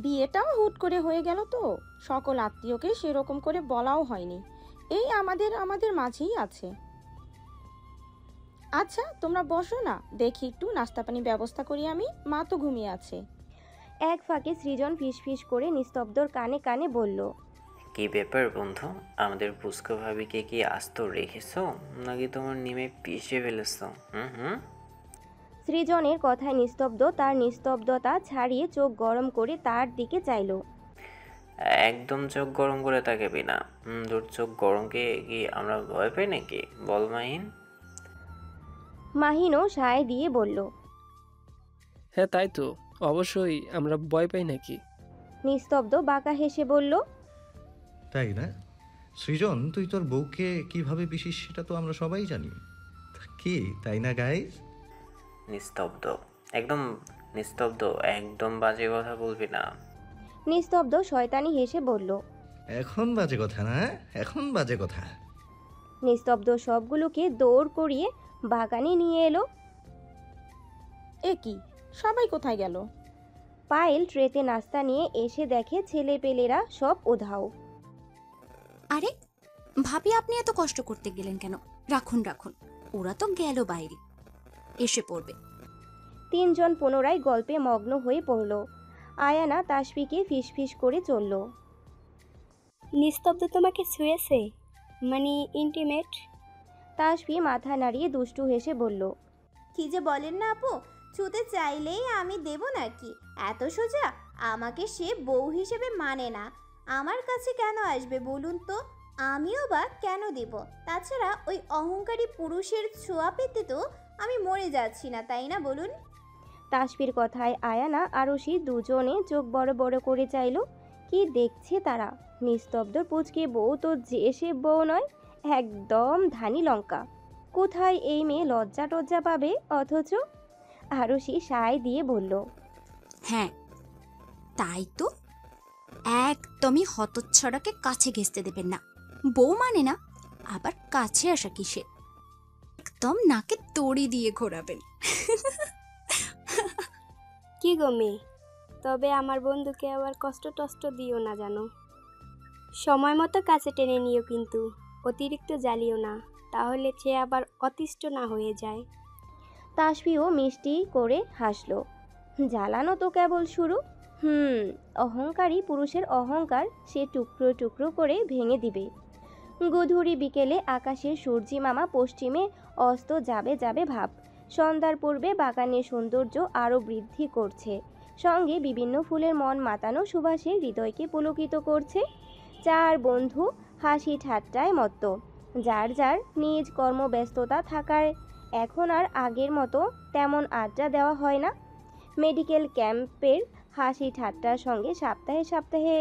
বিয়েটাও হুট করে হয়ে গেল তো, সকল আত্মীয়কে সেরকম করে বলাও হয়নি। এই আমাদের আমাদের মাঝেই আছে। আচ্ছা তোমরা বসো না, দেখি একটু নাস্তা পানি ব্যবস্থা করি আমি, মা তো ঘুমিয়ে আছে। এক ফাঁকে সৃজন ফিসফিস করে নিস্তব্ধর কানে কানে বলল, কি ব্যাপার বন্ধু, আমাদের পুস্কো ভাবিকে কি আস্ত রেখেছো নাকি তোমার নিমে পিষে ফেলেছো? হুম। সৃজনের কথায় নিস্তব্ধ তার নিস্তব্ধতা ছাড়িয়ে চোখ গরম করে তার দিকে চাইল। একদম চোখ গরম করে তাকাবি না। তোর চোখ গরমকে কি আমরা ভয় পাই নাকি? বল মাহিন। মাহিনও সায় দিয়ে বলল, হ্যাঁ তাই তো, অবশ্যই আমরা ভয় পাই নাকি? নিস্তব্ধ বাঁকা হেসে বলল, তাই না সৃজন, তুই তোর বউকে কিভাবে পিসিস সেটা তো আমরা সবাই জানি। কি তাই না গাইস? নিস্তব্ধ, একদম নিস্তব্ধ, একদম বাজে কথা বলবি না। নিস্তব্ধ শয়তানি হেসে বলল। এখন বাজে কথা না, এখন বাজে কথা। নিস্তব্ধ সবগুলোকে দৌড় করিয়ে বাগানে নিয়ে এলো। এ কি, সবাই কোথায় গেল? পায়েল ট্রেতে নাস্তা নিয়ে এসে দেখে ছেলেপেলেরা সব উধাও। আরে ভাবি, আপনি এত কষ্ট করতে গেলেন কেন? রাখুন রাখুন, ওরা তো গেল বাইরে, এসে পড়বে। তিনজন পুনরায় গল্পে মগ্ন হয়ে পড়ল। আয়ানা তাসফিকে ফিসফিস করে চলল। নিস্তব্ধ তোমাকে ছুঁয়েছে, মানে ইন্টিমেট? তাসফি মাথা নাড়িয়ে দুষ্টু হেসে বলল, কি যে বলেন না আপু, ছুতে চাইলেই আমি দেব নাকি? এত সোজা? আমাকে সে বউ হিসেবে মানে না, আমার কাছে কেন আসবে বলুন তো? আমিও বা কেন দেব? তাছাড়া ওই অহংকারী পুরুষের ছোঁয়া পেতে তো আমি মরে যাচ্ছি না, তাই না বলুন? তাসফির কথায় আয়ানা আরশি দুজনে চোখ বড় বড় করে চাইল। কি দেখছে তারা? নিস্তব্ধ পুচকে বউ তো যে সে বউ নয়, একদম ধানি লঙ্কা। কোথায় এই মেয়ে লজ্জা টজ্জা পাবে? অথচ আরশি সায় দিয়ে বলল, হ্যাঁ তাই তো, একদমই হতচ্ছাড়াকে কাছে ঘেঁচতে দেবেন না। বউ মানে না, আবার কাছে আসা কিসে? একদম নাকে দড়ি দিয়ে ঘোরাবেন। কি গো মেয়ে, তবে আমার বন্ধুকে আবার কষ্ট টষ্ট দিও না জানো। সময় মতো কাছে টেনে নিও, কিন্তু অতিরিক্ত জ্বালিও না, তাহলে সে আবার অতিষ্ঠ না হয়ে যায়। তাসফিও মিষ্টি করে হাসলো। জ্বালানো তো কেবল শুরু। অহংকারী পুরুষের অহংকার সে টুকরো টুকরো করে ভেঙে দিবে। গধূলি বিকেলে আকাশের সূর্যি মামা পশ্চিমে অস্ত যাবে যাবে ভাব। সন্ধ্যার পূর্বে বাগানের সৌন্দর্য আরও বৃদ্ধি করছে, সঙ্গে বিভিন্ন ফুলের মন মাতানো সুবাসে হৃদয়কে পুলকিত করছে। চার বন্ধু হাসি ঠাট্টায় মত্ত। যার যার নিজ কর্মব্যস্ততা থাকার এখন আর আগের মতো তেমন আড্ডা দেওয়া হয় না। মেডিকেল ক্যাম্পের হাসি ঠাট্টার সঙ্গে সপ্তাহে সপ্তাহে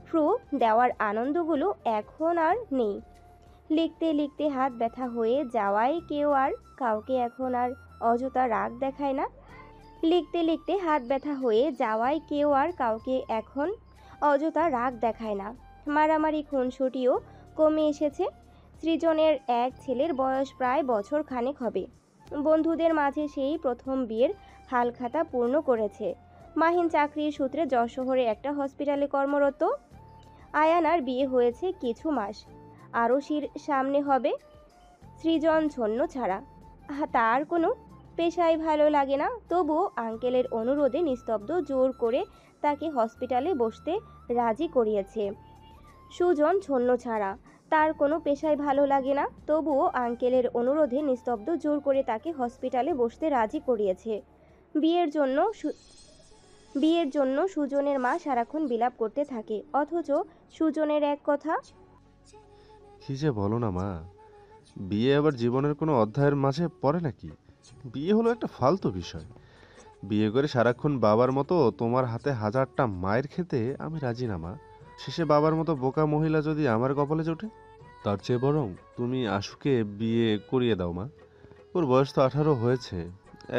ফ্রু দেওয়ার আনন্দগুলো এখন আর নেই। লিখতে লিখতে হাত ব্যথা হয়ে যাওয়ায় কেউ আর কাউকে এখন আর অযথা রাগ দেখায় না। লিখতে লিখতে হাত ব্যথা হয়ে যাওয়ায় কেউ আর কাউকে এখন অযথা রাগ দেখায় না। মারামারি খুনসুটিও কমে এসেছে। সৃজনের এক ছেলের বয়স প্রায় বছর খানেক হবে। বন্ধুদের মাঝে সেই প্রথম বিয়ের হালখাতা পূর্ণ করেছে। মাহিন চাকরির সূত্রে যশোহরে একটা হসপিটালে কর্মরত। আয়ানার বিয়ে হয়েছে কিছু মাস, আরশির সামনে হবে। সৃজন ছন্ন ছাড়া তার কোনো পেশাই ভালো লাগে না, তবুও আঙ্কেলের অনুরোধে নিস্তব্ধ জোর করে তাকে হসপিটালে বসতে রাজি করিয়েছে। সুজন ছন্ন ছাড়া তার কোনো পেশাই ভালো লাগে না, তবুও আঙ্কেলের অনুরোধে নিস্তব্ধ জোর করে তাকে হসপিটালে বসতে রাজি করিয়েছে। বিয়ের জন্য সুজনের মা সারাক্ষণ বিলাপ করতে থাকে, অথচ সুজনের এক কথা, কি যে বলো না মা, বিয়ে আবার জীবনের কোনো অধ্যায়ের মাঝে পড়ে নাকি? বিয়ে হলো একটা ফালতু বিষয়। বিয়ে করে সারাক্ষণ বাবার মতো তোমার হাতে হাজারটা মায়ের খেতে আমি রাজি না মা। শেষে বাবার মতো বোকা মহিলা যদি আমার কপালে জোটে, তার চেয়ে বরং তুমি আশুকে বিয়ে করিয়ে দাও মা। ওর বয়স তো 18 হয়েছে,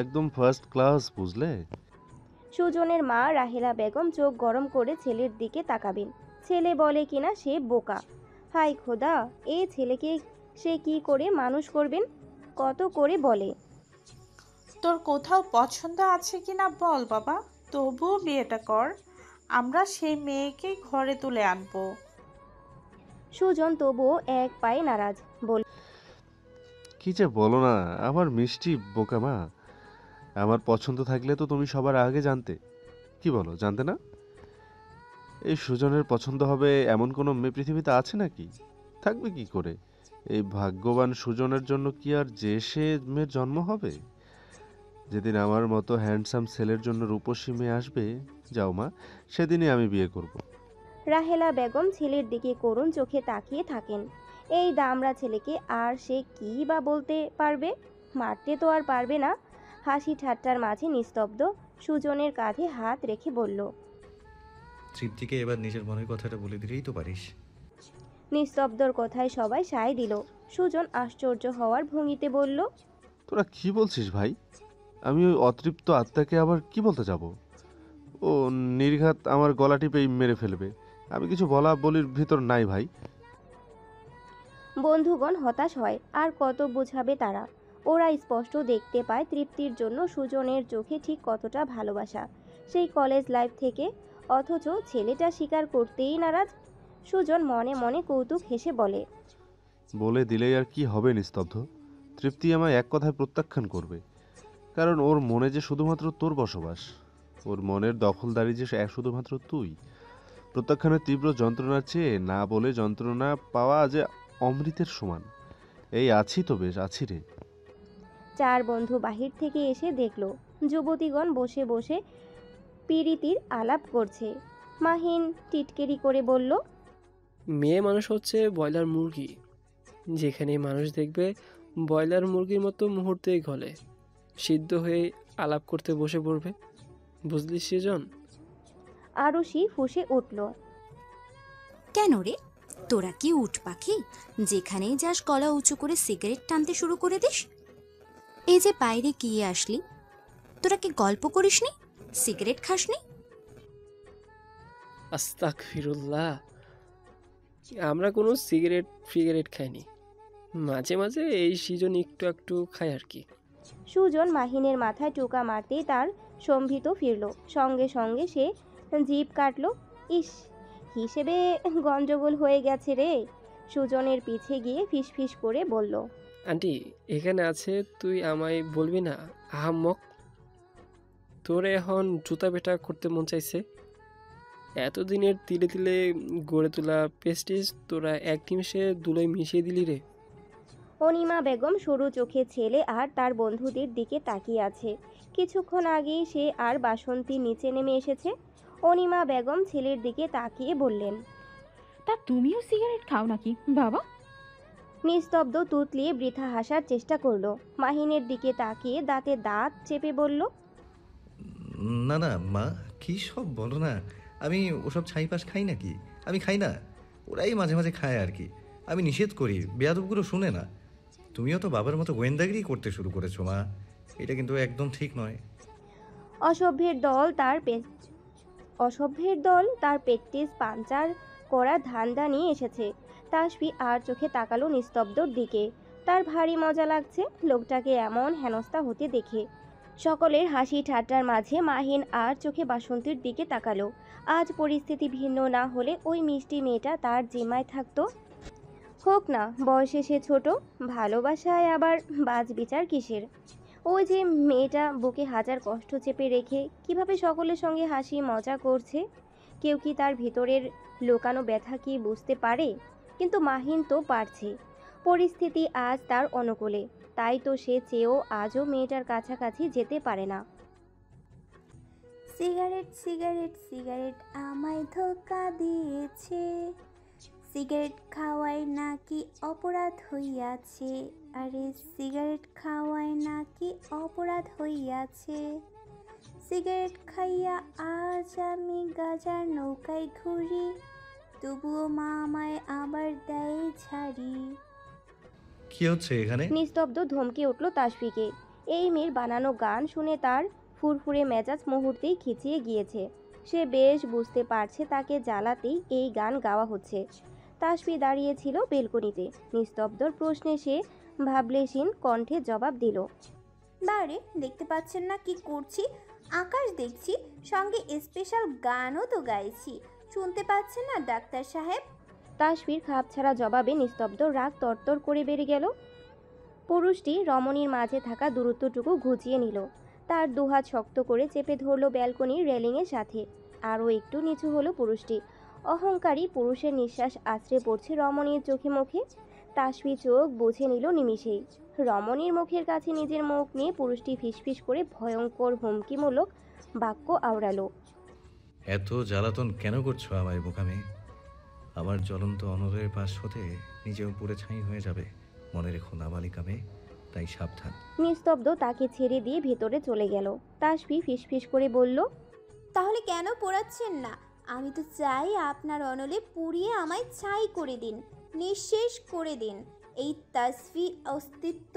একদম ফার্স্ট ক্লাস, বুঝলে? সুজনের মা রাহেলা বেগম চোখ গরম করে ছেলের দিকে তাকাবেন। ছেলে বলে কিনা সে বোকা। হাই খোদা, এই ছেলেকে সে কি করে মানুষ করবেন? কত করে বলে, তোর কোথাও পছন্দ আছে কিনা বল বাবা, তবুও বিয়েটা কর। আমরা সেই মেয়েকে ঘরে তুলে আনবো। সুজন তবুও এক পায়ে নারাজ, বলল, কি যে বলো না আমার মিষ্টি বোকা মা। আমার পছন্দ থাকলে তো তুমি সবার আগে জানতে। কি বলো, জানতে না? এই সুজনের পছন্দ হবে এমন কোনো মেয়ে পৃথিবীতে আছে নাকি? থাকবে কি করে? এই ভাগ্যবান সুজনের জন্য কি আর যে সে মেয়ের জন্ম হবে? যেদিন আমার মতো হ্যান্ডসাম ছেলের জন্য রূপসী মেয়ে আসবে, যাও মা, সেদিনই আমি বিয়ে করব। রাহেলা বেগম ছেলের দিকে করুণ চোখে তাকিয়ে থাকেন। এই দামড়া ছেলেকে আর সে কী বা বলতে পারবে? মারতে তো আর পারবে না। হাসি ঠাট্টার মাঝে নিস্তব্ধ সুজনের কাঁধে হাত রেখে বলল, তৃপ্তিকে এবার নিজের মনের কথাটা বলে দিলেই তো পারিস। নিস্তব্ধর কথায় সবাই সায় দিল। সুজন আশ্চর্য হওয়ার ভঙ্গিতে বলল, তোরা কি বলছিস ভাই? আমি ওই অতৃপ্ত আত্মাকে আবার কি বলতে যাব? ও নির্ঘাত আমার গলা টিপেই মেরে ফেলবে। আমি কিছু বলা বলির ভিতর নাই ভাই। বন্ধুগণ হতাশ হয়। আর কত বোঝাবে তারা? ওরা স্পষ্ট দেখতে পায় তৃপ্তির জন্য সুজনের চোখে ঠিক কতটা ভালোবাসা, সেই কলেজ লাইফ থেকে। অথচ ছেলেটা স্বীকার করতেই নারাজ। সুজন মনে মনে কৌতুক হেসে বলে, বলে দিলেই আর কি হবে নিস্তব্ধ? তৃপ্তি আমায় এক কথায় প্রত্যাখ্যান করবে, কারণ ওর মনে যে শুধুমাত্র তোর বসবাস। ওর মনের দখলদারি যে শুধুমাত্র তুই। প্রত্যাখ্যানের তীব্র যন্ত্রণার চেয়ে না বলে যন্ত্রণা পাওয়া যে অমৃতের সমান। এই আছি তো, বেশ আছি রে। চার বন্ধু বাহির থেকে এসে দেখল যুবতীগণ বসে বসে পীড়িতির আলাপ করছে। মাহিন টিটকেরি করে বলল, মেয়ে মানুষ হচ্ছে ব্রয়লার মুরগি, যেখানে মানুষ দেখবে ব্রয়লার মুরগির মতো মুহূর্তেই গলে সিদ্ধ হয়ে আলাপ করতে বসে পড়বে। বুঝলি সেজন? আরুষি ফুঁসে উঠল, কেন রে, তোরা কি উঠ পাখি? যেখানেই যাস গলা উঁচু করে সিগারেট টানতে শুরু করে দিস। এই যে বাইরে গিয়ে আসলি, তোরা কি গল্প করিসনি? সিগারেট খাসনি? আস্তাগফিরুল্লাহ, আমরা কোনো সিগারেট ফিগারেট খাইনি। মাঝে মাঝে এই সিজন একটু একটু খাই আর কি। সুজন মাহিনের মাথায় টোকা মারতেই তার সম্ভিত ফিরল। সঙ্গে সঙ্গে সে জিভ কাটল। ইস, হিসেবে গন্ডগোল হয়ে গেছে রে। সুজনের পিছে গিয়ে ফিসফিস করে বলল, আন্টি এখানে আছে, তুই আমায় বলবি না আহাম্মক? তোর এখন জুতা পেটা করতে মন চাইছে? এতদিনের তিলে তিলে গড়ে তোলা পেস্টিজ তোরা এক নিমিষে ধুলোয় মিশিয়ে দিলি রে। অনিমা বেগম সরু চোখে ছেলে আর তার বন্ধুদের দিকে তাকিয়ে আছে। কিছুক্ষণ আগেই সে আর বাসন্তী নিচে নেমে এসেছে। অনিমা বেগম ছেলের দিকে তাকিয়ে বললেন, তা তুমিও সিগারেট খাও নাকি বাবা? নিস্তব্ধ তুতলিয়ে বৃথা হাসার চেষ্টা করলো। মাহিনের দিকে তাকিয়ে দাঁতে দাঁত চেপে বলল, না না মা, কী সব বলো না। আমি ওসব ছাইপাশ খাই নাকি? আমি খাই না, ওরাই মাঝে মাঝে খায় আর কি। আমি নিষেধ করি, বেয়াদবগুলো শুনে না। তুমিও তো বাবার মতো গোয়েন্দাগিরি করতে শুরু করেছো মা, এটা কিন্তু একদম ঠিক নয়। অসভ্যের দল তার পেট্টিস পাঞ্চার করা ধান্দা নিয়ে এসেছে। তাসফি আর চোখে তাকালো নিস্তব্ধর দিকে। তার ভারী মজা লাগছে লোকটাকে এমন হেনস্থা হতে দেখে। সকলের হাসি ঠাট্টার মাঝে মাহিন আর চোখে বাসন্তীর দিকে তাকালো। আজ পরিস্থিতি ভিন্ন না হলে ওই মিষ্টি মেয়েটা তার জিম্মায় থাকতো। হোক না, বয়সে সে ছোট, ভালোবাসায় আবার বাজ বিচার কিসের? ওই যে মেয়েটা বুকে হাজার কষ্ট চেপে রেখে কিভাবে সকলের সঙ্গে হাসি মজা করছে। কেউ কি তার ভিতরের লুকানো ব্যথা কি বুঝতে পারে? কিন্তু মাহিন তো পারছে। পরিস্থিতি আজ তার অনুকূলে, তাই তো সে চেয়েও আজও মেয়েটার কাছাকাছি যেতে পারে না। সিগারেট সিগারেট সিগারেট আমায় ধোঁকা দিয়েছে, সিগারেট খাওয়ায় নাকি অপরাধ হইয়াছে, আরে সিগারেট খাওয়ায় নাকি অপরাধ হইয়াছে, সিগারেট খাইয়া আজ আমি গাজার নৌকায় ঘুরি, তবুও মা আমায় আবার দেয় ছাড়ি। কি হচ্ছে এখানে? নিস্তব্ধ ধমকে উঠল তাসফিকে। এই মেয়ের বানানো গান শুনে তার ফুরফুরে মেজাজ মুহূর্তেই খিচিয়ে গিয়েছে। সে বেশ বুঝতে পারছে তাকে জ্বালাতেই এই গান গাওয়া হচ্ছে। তাসফি দাঁড়িয়েছিল বেলকনিতে। নিস্তব্ধর প্রশ্নে সে ভাবলেশীন কণ্ঠে জবাব দিল, বারে দেখতে পাচ্ছেন না কি করছি? আকাশ দেখছি, সঙ্গে স্পেশাল গানও তো গাইছি। শুনতে পাচ্ছেন না ডাক্তার সাহেব? তাসফির খাপ ছাড়া জবাবে নিস্তব্ধ রাগ তরতর করে বেড়ে গেল। পুরুষটি রমণীর মাঝে থাকা দূরত্বটুকু ঘুচিয়ে নিল। তার দুহাত শক্ত করে চেপে ধরল ব্যালকনির রেলিংয়ের সাথে। আরও একটু নিচু হলো পুরুষটি। অহংকারী পুরুষের নিঃশ্বাস আছড়ে পড়ছে রমণীর চোখে মুখে। তাসফি চোখ বুঝে নিল নিমিষেই। রমণীর মুখের কাছে নিজের মুখ নিয়ে পুরুষটি ফিসফিস করে ভয়ঙ্কর হুমকিমূলক বাক্য আওড়ালো। এত জ্বালাতন কেন করছো আমায় বোকামে? আমার জ্বলন্ত অনলের পাশ হতে নিজেও পুড়ে ছাই হয়ে যাবে, মনে রেখো নাবালিকা মেয়ে, তাই সাবধান। নিস্তব্ধ তাকে ছেড়ে দিয়ে ভেতরে চলে গেল। তাসফি ফিসফিস করে বলল, তাহলে কেন পোড়াচ্ছেন না? আমি তো চাই আপনার অনলে পুড়িয়ে আমায় ছাই করে দিন, নিঃশেষ করে দিন। এই তাসফি অস্তিত্ব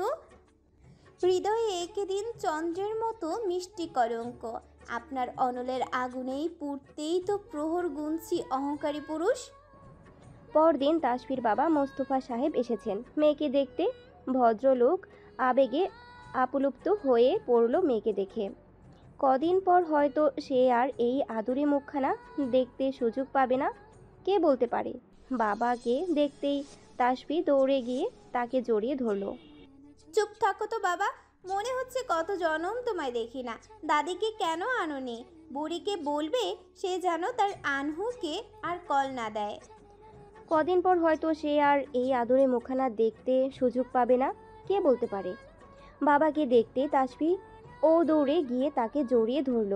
হৃদয়ে এঁকে দিন চন্দ্রের মতো মিষ্টি কলঙ্ক। আপনার অনলের আগুনেই পুড়তেই তো প্রহর গুনছি অহংকারী পুরুষ। পরদিন তাসফির বাবা মোস্তফা সাহেব এসেছেন মেয়েকে দেখতে। ভদ্রলোক আবেগে আপ্লুপ্ত হয়ে পড়ল মেয়েকে দেখে। কদিন পর হয়তো সে আর এই আদুরে মুখখানা দেখতে সুযোগ পাবে না, কে বলতে পারে। বাবাকে দেখতেই তাসফি দৌড়ে গিয়ে তাকে জড়িয়ে ধরল। চুপ থাকো তো বাবা, মনে হচ্ছে কত জনম তোমায় দেখি না। দাদিকে কেন আনোনি? বুড়িকে বলবে সে যেন তার আনহুকে আর কল না দেয়। কদিন পর হয়তো সে আর এই আদরে মুখখানা দেখতে সুযোগ পাবে না, কে বলতে পারে। বাবাকে দেখতে তাসফি ও দৌড়ে গিয়ে তাকে জড়িয়ে ধরল।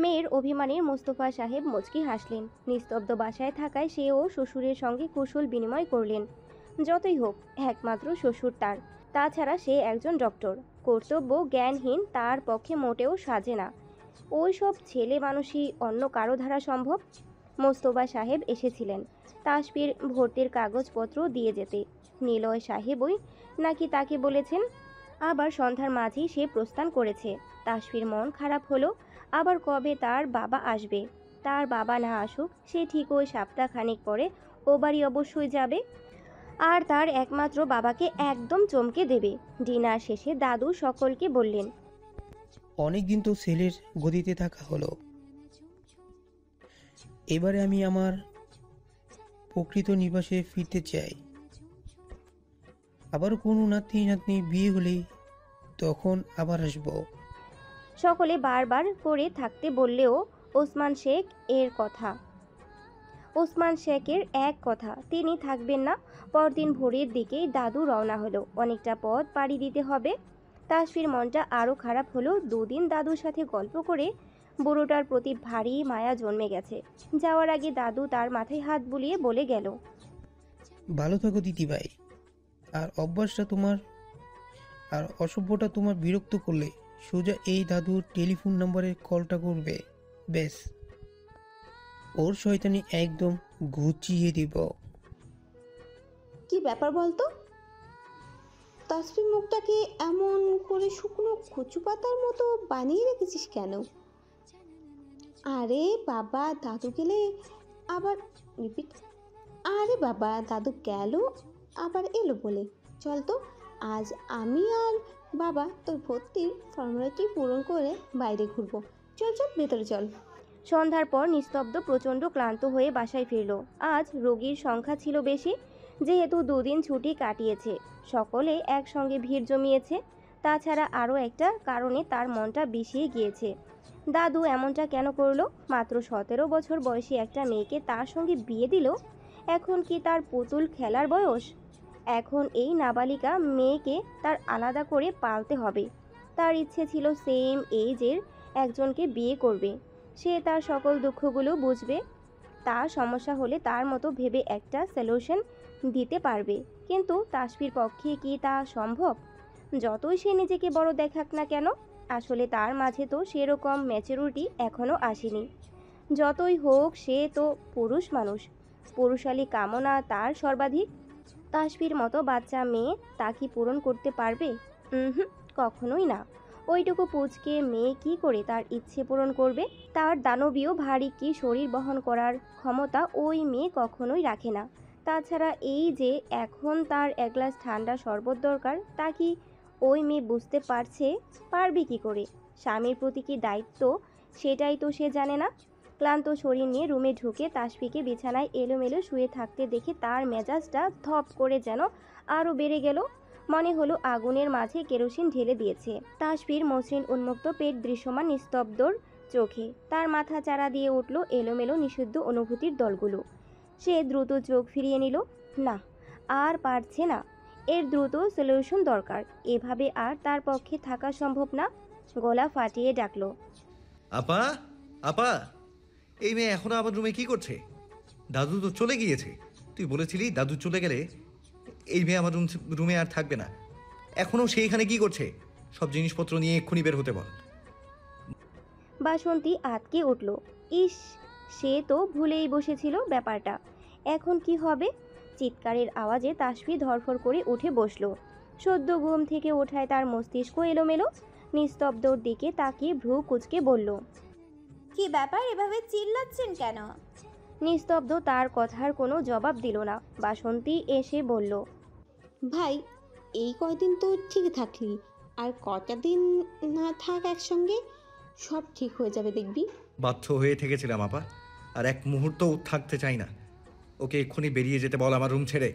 মেয়ের অভিমানের মোস্তফা সাহেব মুচকি হাসলেন। নিস্তব্ধ বাসায় থাকায় সেও শ্বশুরের সঙ্গে কুশল বিনিময় করলেন। যতই হোক একমাত্র শ্বশুর তার, তাছাড়া সে একজন ডক্টর। কর্তব্য জ্ঞানহীন তার পক্ষে মোটেও সাজে না। ওই সব ছেলে মানুষই অন্য কারো ধারা সম্ভব। মোস্তফা সাহেব এসেছিলেন তাসফির ভর্তির কাগজপত্র দিয়ে যেতে। নিলয় সাহেবই নাকি তাকে বলেছেন। আবার সন্ধ্যার মাঝেই সে প্রস্থান করেছে। তাসফির মন খারাপ হলো। আবার কবে তার বাবা আসবে? তার বাবা না আসুক, সে ঠিক ওই সপ্তাহখানেক পরে ও বাড়ি অবশ্যই যাবে, আর তার একমাত্র বাবাকে একদম চমকে দেবে। ডিনার শেষে দাদু সকলকে বললেন, অনেকদিন তো ছেলের গদিতে থাকা হলো, এবারে আমি আমার প্রকৃত নিবাসে ফিরতে চাই। আবার কোনো নাতনি নাতনি বিয়ে হলে তখন আবার আসবো। সকলে বারবার করে থাকতে বললেও ওসমান শেখ এক কথা, তিনি থাকবেন না। পরদিন ভোরের দিকেই দাদু রওনা হলো। অনেকটা পথ পাড়ি দিতে হবে। তাসফির মনটা আরও খারাপ হলো। দুদিন দাদুর সাথে গল্প করে বুড়োটার প্রতি ভারী মায়া জন্মে গেছে। যাওয়ার আগে দাদু তার মাথায় হাত বুলিয়ে বলে গেল, ভালো থাকো দিদিভাই। আর অসভ্যটা তোমার বিরক্ত করলে সোজা এই দাদুর টেলিফোন নম্বরে কলটা করবে, বেশ ওর শয়তানি একদম ঘুচিয়ে দিব। কি ব্যাপার বলতো? তাসফির মুখটাকে এমন করে শুকনো কচু পাতার মতো বানিয়ে রেখেছিস কেন? আরে বাবা, দাদু গেলে আবার রিপিট। আরে বাবা, দাদু গেল আবার এলো বলে। চল তো, আজ আমি আর বাবা তোর ভর্তির ফর্মালিটি পূরণ করে বাইরে ঘুরবো। চল চল, ভেতরে চল। সন্ধ্যার পর নিস্তব্ধ প্রচণ্ড ক্লান্ত হয়ে বাসায় ফিরল। আজ রোগীর সংখ্যা ছিল বেশি, যেহেতু দুদিন ছুটি কাটিয়েছে। সকলে একসঙ্গে ভিড় জমিয়েছে। তাছাড়া আরও একটা কারণে তার মনটা বিষিয়ে গিয়েছে। দাদু এমনটা কেন করলো? মাত্র 17 বছর বয়সী একটা মেয়েকে তার সঙ্গে বিয়ে দিল। এখন কি তার পুতুল খেলার বয়স? এখন এই নাবালিকা মেয়েকে তার আলাদা করে পালতে হবে। তার ইচ্ছে ছিল সেম এজের একজনকে বিয়ে করবে। সে তার সকল দুঃখগুলো বুঝবে, তার সমস্যা হলে তার মতো ভেবে একটা সলিউশন দিতে পারবে। কিন্তু তাসফির পক্ষে কি তা সম্ভব? যতই সে নিজেকে বড় দেখাক না কেন, আসলে তার মাঝে তো সেরকম ম্যাচুরিটি এখনও আসেনি। যতই হোক সে তো পুরুষ মানুষ, পুরুষালী কামনা তার সর্বাধিক। তাসফির মতো বাচ্চা মেয়ে তা কি পূরণ করতে পারবে? কখনোই না। ওইটুকু পুচকে মেয়ে কি করে তার ইচ্ছে পূরণ করবে? তার দানবীয় ভারী কি শরীর বহন করার ক্ষমতা ওই মেয়ে কখনোই রাখে না। তাছাড়া এই যে এখন তার এক গ্লাস ঠান্ডা শরবত দরকার, তা কি ওই মেয়ে বুঝতে পারবে কি করে? স্বামীর প্রতি কি দায়িত্ব সেটাই তো সে জানে না। ক্লান্ত শরীর নিয়ে রুমে ঢুকে তাসফিকে বিছানায় এলোমেলো শুয়ে থাকতে দেখে তার মেজাজটা ধপ করে যেন আরও বেড়ে গেল। মনে হলো আগুনের মাঝে কেরোসিন ঢেলে দিয়েছে। তাসফির মসৃণ উন্মুক্ত পেট দৃশ্যমান নিস্তব্ধর চোখে। তার মাথা চারা দিয়ে উঠল এলোমেলো নিষিদ্ধ অনুভূতির দলগুলো। সে দ্রুত চোখ ফিরিয়ে নিল। না, আর পারছে না। এর দ্রুত সলিউশন দরকার। এভাবে আর তার পক্ষে থাকা সম্ভব না। গলা ফাটিয়ে ডাকল, আপা, আপা! এই মেয়ে এখনো আমার রুমে কি করছে? দাদু তো চলে গিয়েছে। তুই বলেছিলি দাদু চলে গেলে এই মেয়ে আমার রুমে আর থাকবে না। এখনো সেইখানে কি করছে? সব জিনিসপত্র নিয়ে এক্ষুনি বের হতে বল। বাসন্তী আটকে উঠল। ইস, সে তো ভুলেই বসেছিল ব্যাপারটা। এখন কি হবে? চিৎকারের আওয়াজে তাসফি ধরফর করে উঠে বসল। সদ্য ঘুম থেকে ওঠায় তার মস্তিষ্ক এলোমেলো। নিস্তব্ধর দিকে তাকিয়ে ভ্রু কুঁচকে বলল, কি ব্যাপার, এভাবে চিল্লাচ্ছেন কেন? নিস্তব্ধ তার কথার কোনো জবাব দিল না। বাসন্তী এসে বলল, ভাই, এই কয়দিন তো ঠিক থাকলি, আর কটা দিন না থাক একসঙ্গে, সব ঠিক হয়ে যাবে দেখবি। বাধ্য হয়ে থেকেছিলাম আপা, আর এক মুহূর্তও থাকতে চাই না। ওকে এক্ষুনি বেরিয়ে যেতে বল আমার রুম ছেড়ে।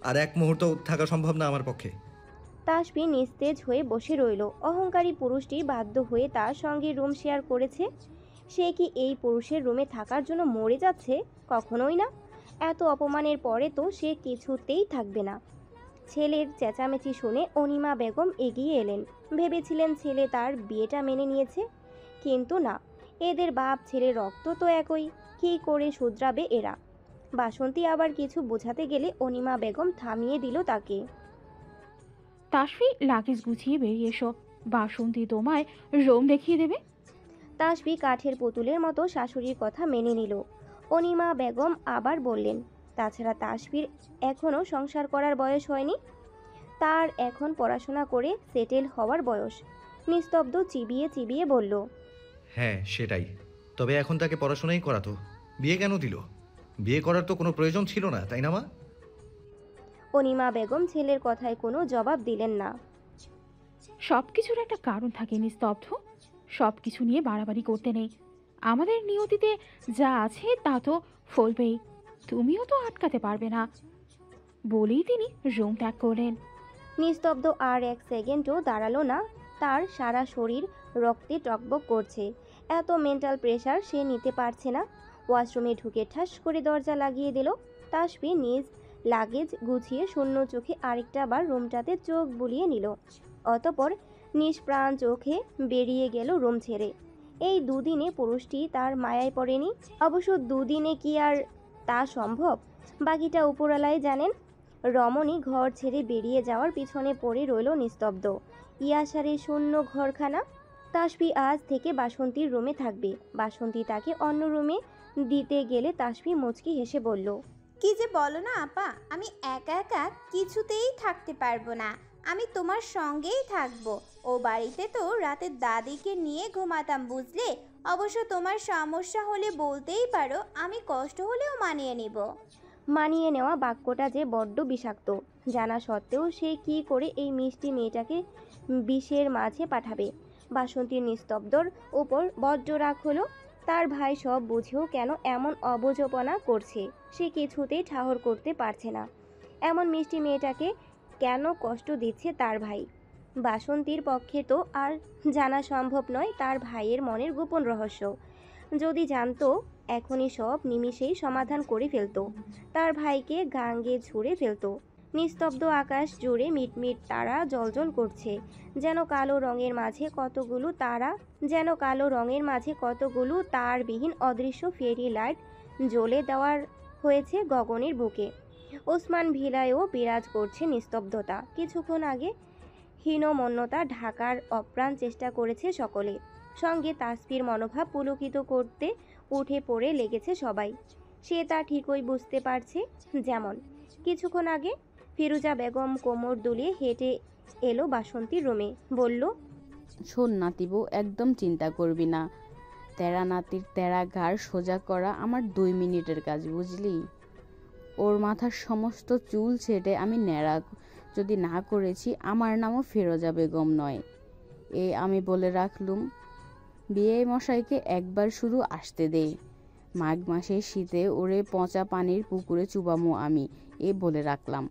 আর এক মুহূর্ত থাকা সম্ভব না আমার পক্ষে। তাসফি নিস্তেজ হয়ে বসে রইল। অহংকারী পুরুষটি বাধ্য হয়ে তার সঙ্গে রুম শেয়ার করেছে। সে কি এই পুরুষের রুমে থাকার জন্য মরে যাচ্ছে? কখনোই না। এত অপমানের পরে তো সে কিছুতেই থাকবে না। ছেলের চেঁচামেচি শুনে অনিমা বেগম এগিয়ে এলেন। ভেবেছিলেন ছেলে তার বিয়েটা মেনে নিয়েছে, কিন্তু না। এদের বাপ ছেলে রক্ত তো একই। কী করে শুধরাবে এরা? বাসন্তী আবার কিছু বোঝাতে গেলে অনিমা বেগম থামিয়ে দিল তাকে। তাসফি, লাগেজ গুছিয়ে বেরিয়ে এসো। বাসন্তী তোমায় রুম দেখিয়ে দেবে। তাসফি কাঠের পুতুলের মতো শাশুড়ির কথা মেনে নিল। অনিমা বেগম আবার বললেন, তাছাড়া তাসফির এখনও সংসার করার বয়স হয়নি। তার এখন পড়াশোনা করে সেটেল হওয়ার বয়স। নিস্তব্ধ চিবিয়ে চিবিয়ে বলল, হ্যাঁ সেটাই। তবে এখন তাকে পড়াশোনাই করাতো। বিয়ে কেন দিল? বিয়ে করার তো কোনো প্রয়োজন ছিল না, তাই না মা? অনিমা বেগম ছেলের কথায় কোনো জবাব দিলেন না। সব কিছুর একটা কারণ থাকে নিস্তব্ধ। সব কিছু নিয়ে বাড়াবাড়ি করতে নেই। আমাদের নিয়তিতে যা আছে তা তো ফলবেই। তুমিও তো আটকাতে পারবে না, বলেই তিনি রুম ত্যাগ করলেন। নিস্তব্ধ আর এক সেকেন্ডও দাঁড়ালো না। তার সারা শরীর রক্তে টকবক করছে। এত মেন্টাল প্রেশার সে নিতে পারছে না। ওয়াশরুমে ঢুকে ঠাস করে দরজা লাগিয়ে দিল। তাসফি নিজ লাগেজ গুছিয়ে শূন্য চোখে আরেকটা বার রুমটাতে চোখ বুলিয়ে নিল। অতপর নিষ্প্রাণ চোখে বেরিয়ে গেল রুম ছেড়ে। এই দুদিনে পুরুষটি তার মায়ায় পড়েনি। অবশ্য দুদিনে কি আর তা সম্ভব? বাকিটা উপরওয়ালাই জানেন। রমণী ঘর ছেড়ে বেরিয়ে যাওয়ার পিছনে পড়ে রইল নিস্তব্ধ। ইয়াসারে শূন্য ঘরখানা। তাসফি আজ থেকে বাসন্তীর রুমে থাকবে। বাসন্তী তাকে অন্য রুমে দিতে গেলে তাসফি মুচকি হেসে বলল, কি যে বলো না আপা, আমি একা একা কিছুতেই থাকতে পারবো না। আমি তোমার সঙ্গেই থাকবো। ও বাড়িতে তো রাতে দাদিকে নিয়ে ঘুমাতাম, বুঝলে? অবশ্য তোমার সমস্যা হলে বলতেই পারো, আমি কষ্ট হলেও মানিয়ে নিব। মানিয়ে নেওয়া বাক্যটা যে বড্ড বিষাক্ত। জানা সত্ত্বেও সে কি করে এই মিষ্টি মেয়েটাকে বিষের মাঝে পাঠাবে? বাসন্তীর নিস্তব্ধর ওপর বড্ড রাগ হলো। তার ভাই সব বুঝেও কেন এমন অবুঝপনা করছে সে কিছুতেই ঠাহর করতে পারছে না। এমন মিষ্টি মেয়েটাকে কেন কষ্ট দিচ্ছে তার ভাই? বাসন্তীর পক্ষে তো আর জানা সম্ভব নয় তার ভাইয়ের মনের গোপন রহস্য। যদি জানতো, এখনই সব নিমিষেই সমাধান করে ফেলতো। তার ভাইকে গাঙ্গে ছুঁড়ে ফেলতো। নিস্তব্ধ আকাশ জুড়ে মিটমিট তারা জ্বলজ্বল করছে। যেন কালো রঙের মাঝে কতগুলো তারবিহীন অদৃশ্য ফেরি লাইট জ্বলে দেওয়ার হয়েছে গগনের বুকে। ওসমান ভিলায়ও বিরাজ করছে নিস্তব্ধতা। কিছুক্ষণ আগে হীনমন্যতা ঢাকার অপ্রাণ চেষ্টা করেছে সকলে। সঙ্গে তাসফির মনোভাব পুলকিত করতে উঠে পড়ে লেগেছে সবাই। সে তা ঠিকই বুঝতে পারছে। যেমন কিছুক্ষণ আগে ফিরোজা বেগম কোমর দুলিয়ে হেঁটে এলো বাসন্তীর রুমে, বলল, শোন নাতিবু, একদম চিন্তা করবি না। তেরা নাতির তেরা ঘাড় সোজা করা আমার 2 মিনিটের কাজ, বুঝলি? ওর মাথার সমস্ত চুল ছেটে আমি ন্যাড়া যদি না করেছি, আমার নামও ফিরোজা বেগম নয়। আমি বলে রাখলুম। বিয়ে মশাইকে একবার শুধু আসতে দে। মাঘ মাসের শীতে ওরে পচা পানির পুকুরে চুবামো আমি, এ বলে রাখলাম।